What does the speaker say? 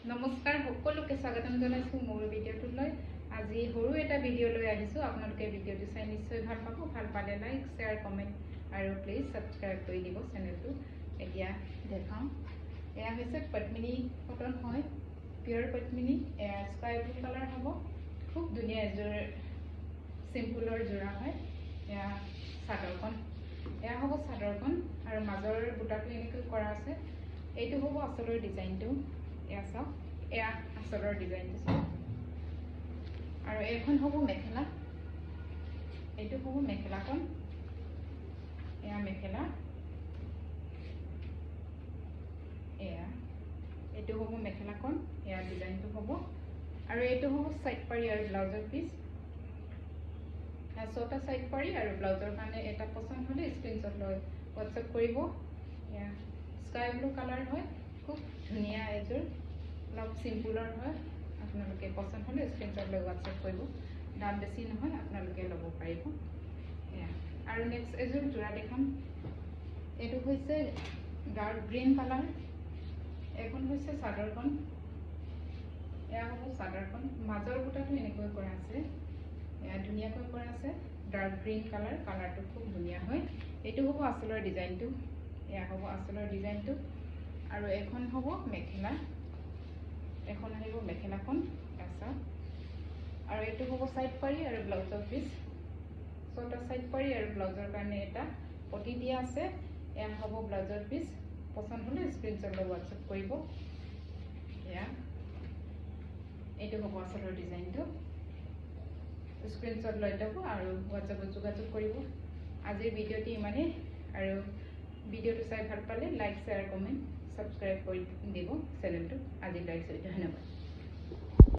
নমস্কাৰ সকলোকে স্বাগতম জনাইছো মোৰ ভিডিঅ'টোলৈ। আজি সৰু এটা ভিডিঅ' লৈ আহিছো। আপোনালোকে ভিডিঅ'টো চাই নিশ্চয় ভাল পাব। ভাল পালে লাইক শ্বেয়াৰ কমেণ্ট আৰু প্লিজ সাবস্ক্ৰাইব কৰি দিব চেনেলটো। এতিয়া দেখাওঁ, এয়া হৈছে পদ্মিনী কটন হয়, পিয়ৰ পদ্মিনী। এয়া স্কাই ব্লু কালাৰ হ'ব। খুব ধুনীয়া এযোৰ চিম্পুলৰ যোৰা হয়। এয়া চাদৰখন, এয়া হ'ব চাদৰখন আৰু মাজৰ বুটাটো এনেকৈ কৰা আছে। এইটো হ'ব আচলৰ ডিজাইনটো। এয়া চাওক, এয়া আচলৰ ডিজাইনটো চাওক। আৰু এইখন হ'ব মেখেলা, এইটো হ'ব মেখেলাখন। এয়া মেখেলা, এয়া এইটো হ'ব মেখেলাখন। এয়া ডিজাইনটো হ'ব। আৰু এইটো হ'ব সাইড পাৰি আৰু ব্লাউজৰ পিচ। ছটা সাইড পাৰি আৰু ব্লাউজৰ কাৰণে এটা পচন্দ হ'লে স্ক্ৰীনশ্বট লৈ হোৱাটছএপ কৰিব। এয়া স্কাই ব্লু কালাৰ হয়, খুব ধুনীয়া এযোৰ, অলপ চিম্পুলৰ হয়। আপোনালোকে পচন্দ হ'লে স্ক্ৰীনশ্বট লৈ হোৱাটছএপ কৰিব। দাম বেছি নহয়, আপোনালোকে ল'ব পাৰিব। এয়া আৰু নেক্সট এযোৰ যোৰা দেখাম। এইটো হৈছে ডাৰ্ক গ্ৰীণ কালাৰ। এইখন হৈছে চাদৰখন। এয়া হ'ব চাদৰখন। মাজৰ বুটাটো এনেকৈ কৰা আছে, এয়া ধুনীয়াকৈ কৰা আছে। ডাৰ্ক গ্ৰীণ কালাৰ, কালাৰটো খুব ধুনীয়া হয়। এইটো হ'ব আচলৰ ডিজাইনটো। এয়া হ'ব আচলৰ ডিজাইনটো। আৰু এখন হ'ব মেখেলা, এখন আহিব মেখেলাখন। এছা আৰু এইটো হ'ব সাইড পাৰি আৰু ব্লাউজৰ পিচ। ছটা সাইড পাৰি আৰু ব্লাউজৰ কাৰণে এটা পটি দিয়া আছে। এয়া হ'ব ব্লাউজৰ পিচ। পচন্দ হ'লে স্ক্ৰীনশ্বট লৈ হোৱাটছএপ কৰিব। এয়া এইটো হ'ব আচলৰ ডিজাইনটো। স্ক্ৰীনশ্বট লৈ ল'ব আৰু হোৱাটছএপত যোগাযোগ কৰিব। আজিৰ ভিডিঅ'টি ইমানেই। আৰু ভিডিঅ'টো চাই ভাল পালে লাইক শ্বেয়াৰ কমেণ্ট ছাবস্ক্ৰাইব কৰি দিব চেনেলটো। আজি লাইক ধন্যবাদ।